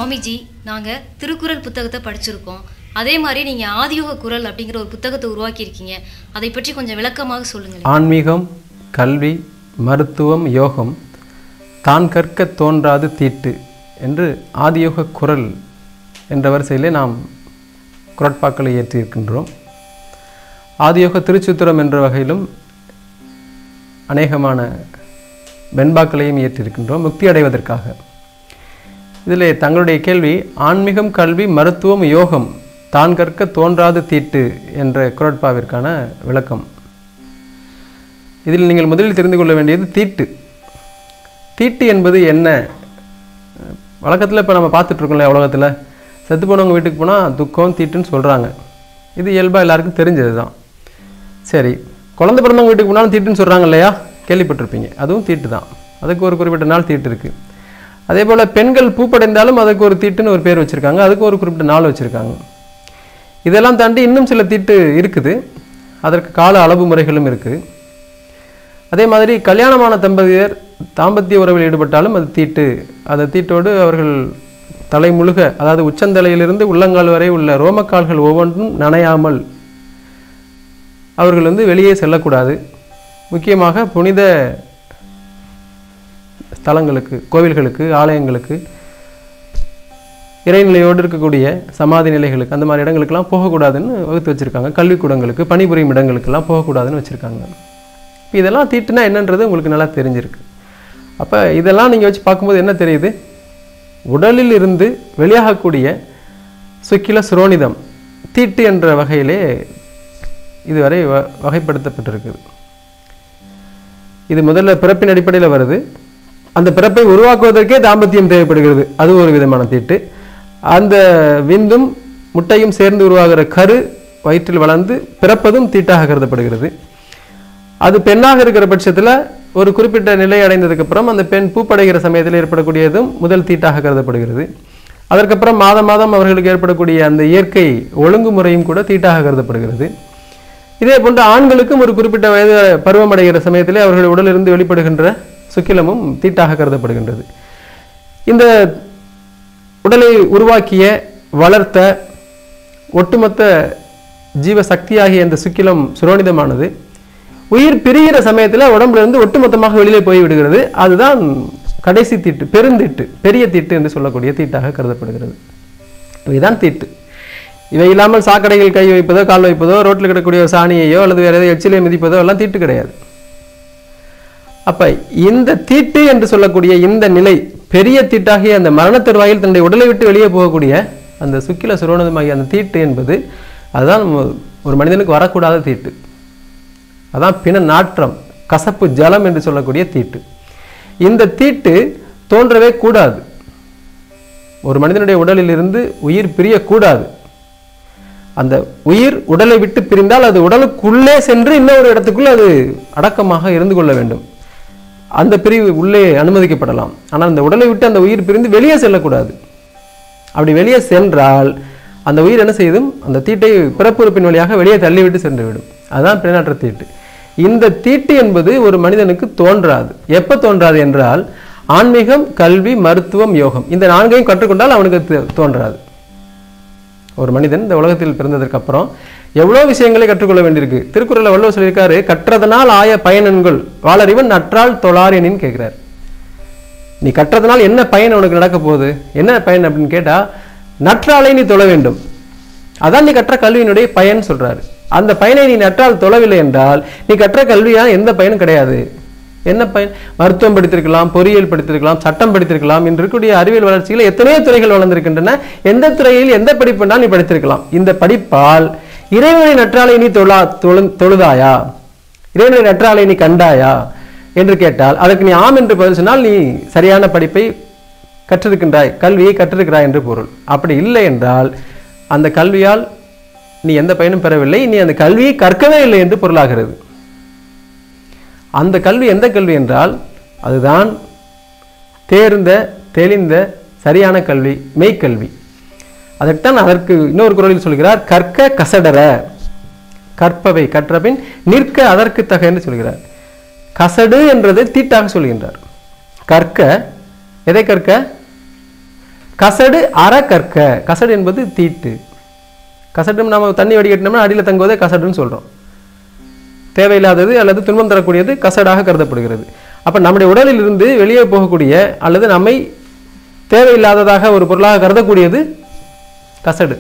சுவாமிஜி, நாங்கள் திருக்குறள் புத்தகத்தை படிச்சிருக்கோம். அதே மாதிரி நீங்கள் ஆதியோக குறள் அப்படிங்கிற ஒரு புத்தகத்தை உருவாக்கியிருக்கீங்க. அதை பற்றி கொஞ்சம் விளக்கமாக சொல்லுங்கள். ஆன்மீகம், கல்வி, மருத்துவம், யோகம் தான் கற்க தோன்றாது தீட்டு என்று ஆதியோக குறள் என்ற வரிசையிலே நாம் குறட்பாக்களை ஏற்றியிருக்கின்றோம். ஆதியோக திருச்சூத்திரம் என்ற வகையிலும் அநேகமான வெண்பாக்களையும் ஏற்றிருக்கின்றோம் முக்தி அடைவதற்காக. இதில் தங்களுடைய கேள்வி ஆன்மீகம், கல்வி, மருத்துவம், யோகம் தான் கற்க தோன்றாது தீட்டு என்ற குறட்பாவிற்கான விளக்கம். இதில் நீங்கள் முதலில் தெரிந்து கொள்ள வேண்டியது தீட்டு. தீட்டு என்பது என்ன? வழக்கத்தில் இப்போ நம்ம பார்த்துட்ருக்கோம்ல, உலகத்தில் செத்து போனவங்க வீட்டுக்கு போனால் துக்கம் தீட்டுன்னு சொல்கிறாங்க. இது இயல்பாக எல்லாருக்கும் தெரிஞ்சது தான். சரி, குழந்தை பிறந்தவங்க வீட்டுக்கு போனாலும் தீட்டுன்னு சொல்கிறாங்க இல்லையா? கேள்விப்பட்டிருப்பீங்க. அதுவும் தீட்டு தான். அதுக்கு ஒரு குறிப்பிட்ட நாள் தீட்டு இருக்குது. அதே போல் பெண்கள் பூப்படைந்தாலும் அதுக்கு ஒரு தீட்டுன்னு ஒரு பேர் வச்சுருக்காங்க. அதுக்கு ஒரு குறிப்பிட்ட நாள் வச்சுருக்காங்க. இதெல்லாம் தாண்டி இன்னும் சில தீட்டு இருக்குது. அதற்கு கால அளவு முறைகளும் இருக்குது. அதே மாதிரி கல்யாணமான தம்பதியர் தாம்பத்திய உறவில் ஈடுபட்டாலும் அது தீட்டு. அந்த தீட்டோடு அவர்கள் தலை முழுக, அதாவது உச்சந்தலையிலிருந்து உள்ளங்கால் வரை உள்ள ரோமக்கால்கள் ஒவ்வொன்றும் நனையாமல் அவர்கள் வெளியே செல்லக்கூடாது. முக்கியமாக புனித ஸ்தலங்களுக்கு, கோவில்களுக்கு, ஆலயங்களுக்கு, இறைநிலையோடு இருக்கக்கூடிய சமாதி நிலைகளுக்கு, அந்த மாதிரி இடங்களுக்கெல்லாம் போகக்கூடாதுன்னு வகுத்து வச்சுருக்காங்க. கல்விக்கூடங்களுக்கு, பணிபுரியும் இடங்களுக்கெல்லாம் போகக்கூடாதுன்னு வச்சுருக்காங்க. இதெல்லாம் தீட்டுனா என்னன்றது உங்களுக்கு நல்லா தெரிஞ்சிருக்கு. அப்போ இதெல்லாம் நீங்கள் வச்சு பார்க்கும்போது என்ன தெரியுது? உடலில் இருந்து வெளியாகக்கூடிய சுக்கில சுரோனிதம் தீட்டு என்ற வகையிலே இதுவரை வகைப்படுத்தப்பட்டிருக்குது. இது முதல்ல பிறப்பின் அடிப்படையில் வருது. அந்த பிறப்பை உருவாக்குவதற்கே தாம்பத்தியம் தேவைப்படுகிறது. அது ஒரு விதமான தீட்டு. அந்த விந்தும் முட்டையும் சேர்ந்து உருவாகிற கரு வயிற்றில் வளர்ந்து பிறப்பதும் தீட்டாக கருதப்படுகிறது. அது பெண்ணாக இருக்கிற பட்சத்தில் ஒரு குறிப்பிட்ட நிலை அடைந்ததுக்கப்புறம் அந்த பெண் பூப்படைகிற சமயத்தில் ஏற்படக்கூடியதும் முதல் தீட்டாக கருதப்படுகிறது. அதற்கப்புறம் மாதம் மாதம் அவர்களுக்கு ஏற்படக்கூடிய அந்த இயற்கை ஒழுங்குமுறையும் கூட தீட்டாக கருதப்படுகிறது. இதே போன்று ஆண்களுக்கும் ஒரு குறிப்பிட்ட வயது பருவமடைகிற சமயத்திலே அவர்கள் உடலிலிருந்து வெளிப்படுகின்ற சுக்கிலமும் தீட்டாக கருதப்படுகின்றது. இந்த உடலை உருவாக்கிய, வளர்த்த ஒட்டுமொத்த ஜீவசக்தியாகிய இந்த சுக்கிலம் சுரோனிதமானது உயிர் பிரிகிற சமயத்தில் உடம்புலேருந்து ஒட்டுமொத்தமாக வெளியிலே போய் விடுகிறது. அதுதான் கடைசி தீட்டு, பெருந்தீட்டு, பெரிய தீட்டு என்று சொல்லக்கூடிய தீட்டாக கருதப்படுகிறது. இதுதான் தீட்டு. இவை இல்லாமல் சாக்கடைகள் கை வைப்பதோ, கால் வைப்பதோ, ரோட்டில் கிடக்கூடிய சாணியையோ அல்லது வேறு ஏதாவது எச்சிலையோ மிதிப்பதோ எல்லாம் தீட்டு கிடையாது. அப்போ இந்த தீட்டு என்று சொல்லக்கூடிய இந்த நிலை பெரிய தீட்டாகிய அந்த மரணத்தருவாயில் தன்னுடைய உடலை விட்டு வெளியே போகக்கூடிய அந்த சுக்கில சுரோனிதமாகிய அந்த தீட்டு என்பது அதுதான் ஒரு மனிதனுக்கு வரக்கூடாத தீட்டு. அதான் பிண நாற்றம், கசப்பு ஜலம் என்று சொல்லக்கூடிய தீட்டு. இந்த தீட்டு தோன்றவே கூடாது. ஒரு மனிதனுடைய உடலில் இருந்து உயிர் பிரியக்கூடாது. அந்த உயிர் உடலை விட்டு பிரிந்தால் அது உடலுக்குள்ளே சென்று இன்னொரு இடத்துக்குள்ள அது அடக்கமாக இருந்து கொள்ள வேண்டும். அந்த பிரிவு உள்ளே அனுமதிக்கப்படலாம். ஆனால் அந்த உடலை விட்டு அந்த உயிர் பிரிந்து வெளியே செல்லக்கூடாது. அப்படி வெளியே சென்றால் அந்த உயிர் என்ன செய்யும்? அந்த தீட்டை பிறப்புறுப்பின் வழியாக வெளியே தள்ளிவிட்டு சென்றுவிடும். அதுதான் பிணநாற்ற தீட்டு. இந்த தீட்டு என்பது ஒரு மனிதனுக்கு தோன்றாது. எப்போ தோன்றாது என்றால் ஆன்மீகம், கல்வி, மருத்துவம், யோகம் இந்த நான்கையும் கற்றுக்கொண்டால் அவனுக்கு தோன்றாது. ஒரு மனிதன் இந்த உலகத்தில் பிறந்ததற்கு அப்புறம் எவ்வளோ விஷயங்களை கற்றுக்கொள்ள வேண்டியிருக்கு. திருக்குறளில் வள்ளுவர் சொல்லியிருக்காரு, கற்றதனால் ஆய பயனன்கள் வாளறிவன் நற்றால் தொழாரியனின்னு கேட்குறாரு. நீ கற்றதனால் என்ன பயன் உனக்கு நடக்க போகுது? என்ன பயன் அப்படின்னு கேட்டால் நற்றாலை நீ தொழ வேண்டும். அதான் நீ கற்ற கல்வியினுடைய பயன் சொல்றாரு. அந்த பயனை நீ நற்றால் தொழவில்லை என்றால் நீ கற்ற கல்வியால் எந்த பயனும் கிடையாது. என்ன பயன்? மருத்துவம் படித்திருக்கலாம், பொறியியல் படித்திருக்கலாம், சட்டம் படித்திருக்கலாம். இன்று இருக்கக்கூடிய அறிவியல் வளர்ச்சியில் எத்தனையோ துறைகள் வளர்ந்திருக்கின்றன. எந்த துறையில் எந்த படிப்புனால் நீ படித்திருக்கலாம். இந்த படிப்பால் இறைவனை நற்றாலை நீ தொழுதாயா, இறைவனை நற்றாலை நீ கண்டாயா என்று கேட்டால் அதற்கு நீ ஆம் என்று பதில் சொன்னால் நீ சரியான படிப்பை கற்றிருக்கின்றாய், கல்வியை கற்றிருக்கிறாய் என்று பொருள். அப்படி இல்லை என்றால் அந்த கல்வியால் நீ எந்த பயனும் பெறவில்லை, நீ அந்த கல்வியை கற்கவே இல்லை என்று பொருளாகிறது. அந்த கல்வி எந்த கல்வி என்றால் அதுதான் தேர்ந்த, தெளிந்த, சரியான கல்வி, மெய்க்கல்வி. அதற்குத்தான் அதற்கு இன்னொரு குறளில் சொல்கிறார், கற்க கசடர, கற்பவை கற்றபின் நிற்க அதற்கு தக என்று சொல்கிறார். கசடு என்றதை தீட்டாக சொல்கின்றார். கற்க, எதை கற்க? கசடு அற கற்க. கசடு என்பது தீட்டு. கசடு நம்ம தண்ணி வடிகட்டினோம்னா அடியில் தங்குவதை கசடுன்னு சொல்கிறோம். தேவையில்லாதது அல்லது துன்பம் தரக்கூடியது கசடாக கருதப்படுகிறது. அப்போ நம்முடைய உடலில் இருந்து வெளியே போகக்கூடிய அல்லது நம்மை தேவையில்லாததாக ஒரு பொருளாக கருதக்கூடியது கசடு.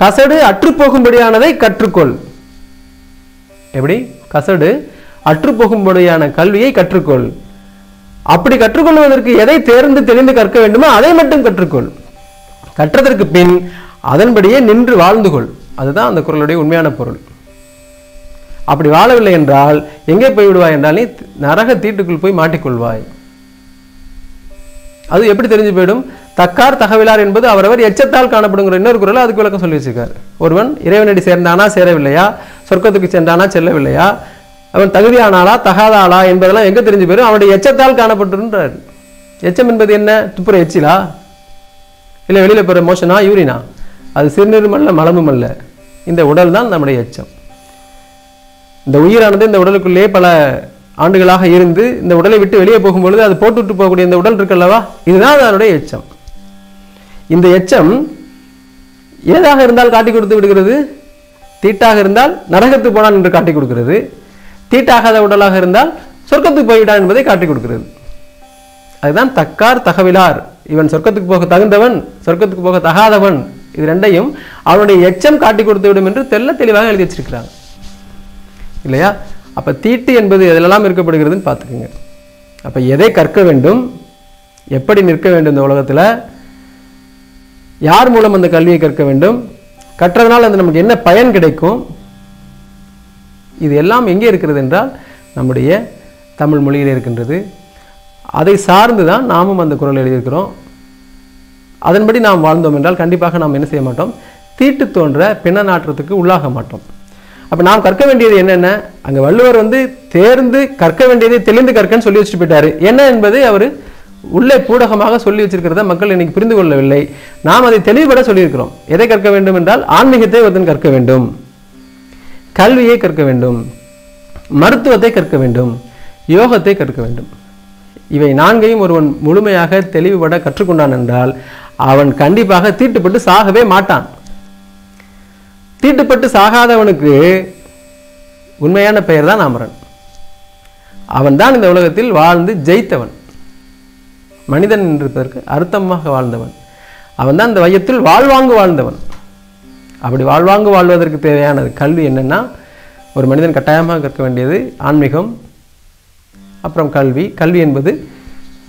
கசடு அற்றுப்போகும்படியானதை கற்றுக்கொள். எப்படி? கசடு அற்றுப்போகும்படியான கல்வியை கற்றுக்கொள். அப்படி கற்றுக்கொள்வதற்கு எதை தேர்ந்து தெளிந்து கற்க வேண்டுமோ அதை மட்டும் கற்றுக்கொள். கற்றதற்கு பின் அதன்படியே நின்று வாழ்ந்து கொள். அதுதான் அந்த குறளுடைய உண்மையான பொருள். அப்படி வாழவில்லை என்றால் எங்கே போய் விடுவாய் என்றால் நீ நரக தீட்டுக்குள் போய் மாட்டிக்கொள்வாய். அது எப்படி தெரிஞ்சு போயிடும்? தக்கார் தகவலார் என்பது அவரவர் எச்சத்தால் காணப்படுங்கிற இன்னொரு குறள் அதுக்கு விளக்கம் சொல்லி வச்சிருக்காரு. ஒருவன் இறைவனடி சேர்ந்தானா சேரவில்லையா, சொர்க்கத்துக்கு சென்றானா செல்லவில்லையா, அவன் தகுதியானாலா தகாதாளா என்பதெல்லாம் எங்க தெரிஞ்சு போயிடும்? அவனுடைய எச்சத்தால் காணப்பட்டுன்றார். எச்சம் என்பது என்ன? துப்புற எச்சிலா, இல்லை வெளியில போற மோஷனா, யூரினா? அது சிறுநீரும் அல்ல மலமும் அல்ல. இந்த உடல் தான் நம்முடைய எச்சம். இந்த உயிரானது இந்த உடலுக்குள்ளே பல ஆண்டுகளாக இருந்து இந்த உடலை விட்டு வெளியே போகும்பொழுது அது போட்டுவிட்டு போகக்கூடிய இந்த உடல் இருக்கல்லவா, இதுதான் அதனுடைய எச்சம். இந்த எச்சம் ஏதாக இருந்தால் காட்டி கொடுத்து விடுகிறது? தீட்டாக இருந்தால் நரகத்துக்கு போனான் என்று காட்டி கொடுக்கிறது. தீட்டாகாத உடலாக இருந்தால் சொர்க்கத்துக்கு போய்விட்டான் என்பதை காட்டி கொடுக்கிறது. அதுதான் தக்கார் தகவலார். இவன் சொர்க்கத்துக்கு போக தகுந்தவன், சொர்க்கத்துக்கு போக தகாதவன், இது ரெண்டையும் அவனுடைய எச்சம் காட்டி கொடுத்து விடும் என்று தெளிவாக எழுதி வச்சிருக்கிறாங்க இல்லையா? அப்ப தீட்டு என்பது எதெல்லாம் இருக்கப்படுகிறதுன்னு பார்த்துக்குங்க. அப்ப எதை கற்க வேண்டும், எப்படி நிற்க வேண்டும் இந்த உலகத்துல, யார் மூலம் அந்த கல்வியை கற்க வேண்டும், கற்றதனால் அது நமக்கு என்ன பயன் கிடைக்கும், இது எல்லாம் எங்கே இருக்கிறது என்றால் நம்முடைய தமிழ் மொழியில் இருக்கின்றது. அதை சார்ந்து தான் நாமும் அந்த குறள் எழுதியிருக்கிறோம். அதன்படி நாம் வாழ்ந்தோம் என்றால் கண்டிப்பாக நாம் என்ன செய்ய மாட்டோம்? தீட்டு தோன்ற பிண நாற்றத்துக்கு உள்ளாக மாட்டோம். அப்ப நாம் கற்க வேண்டியது என்னென்ன? அங்க வள்ளுவர் தேர்ந்து கற்க வேண்டியதை தெளிந்து கற்கன்னு சொல்லி வச்சுட்டு போயிட்டாரு. என்ன என்பது அவர் உள்ளே பூடகமாக சொல்லி வச்சிருக்கிறத மக்கள் இன்னைக்கு புரிந்து கொள்ளவில்லை. நாம் அதை தெளிவுபட சொல்லியிருக்கிறோம். எதை கற்க வேண்டும் என்றால் ஆன்மீகத்தை ஒருத்தன் கற்க வேண்டும், கல்வியை கற்க வேண்டும், மருத்துவத்தை கற்க வேண்டும், யோகத்தை கற்க வேண்டும். இவை நான்கையும் ஒருவன் முழுமையாக தெளிவுபட கற்றுக்கொண்டான் என்றால் அவன் கண்டிப்பாக தீட்டுப்பட்டு சாகவே மாட்டான். தீட்டுப்பட்டு சாகாதவனுக்கு உண்மையான பெயர் தான் அமரன். அவன் தான் இந்த உலகத்தில் வாழ்ந்து ஜெயித்தவன், மனிதன் என்பதற்கு அர்த்தமாக வாழ்ந்தவன். அவன் தான் இந்த வையத்தில் வாழ்வாங்கு வாழ்ந்தவன். அப்படி வாழ்வாங்கு வாழ்வதற்கு தேவையானது கல்வி என்னன்னா, ஒரு மனிதன் கட்டாயமாக கற்க வேண்டியது ஆன்மீகம், அப்புறம் கல்வி. கல்வி என்பது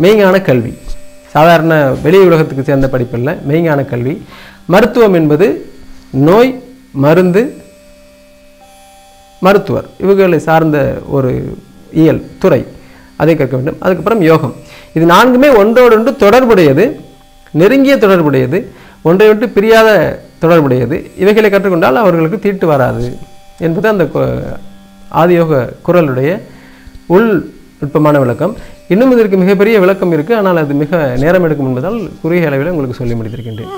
மெய்ஞான கல்வி, சாதாரண வெளி உலகத்துக்கு சேர்ந்த படிப்பில்லை, மெய்ஞான கல்வி. மருத்துவம் என்பது நோய் மருந்து மருத்துவர் இவர்களை சார்ந்த ஒரு இயல் துறை, அதை கற்க வேண்டும். அதுக்கப்புறம் யோகம். இது நான்குமே ஒன்றோடொன்று தொடர்புடையது, நெருங்கிய தொடர்புடையது, ஒன்றை விட்டு பிரியாத தொடர்புடையது. இவைகளை கற்றுக்கொண்டால் அவர்களுக்கு தீட்டு வராது என்பது அந்த ஆதியோக குறளுடைய உள் நுட்பமான விளக்கம். இன்னும் இதற்கு மிகப்பெரிய விளக்கம் இருக்குது, ஆனால் அது மிக நேரம் எடுக்கும் என்பதால் குறுகிய அளவில் உங்களுக்கு சொல்லி முடித்திருக்கின்றேன்.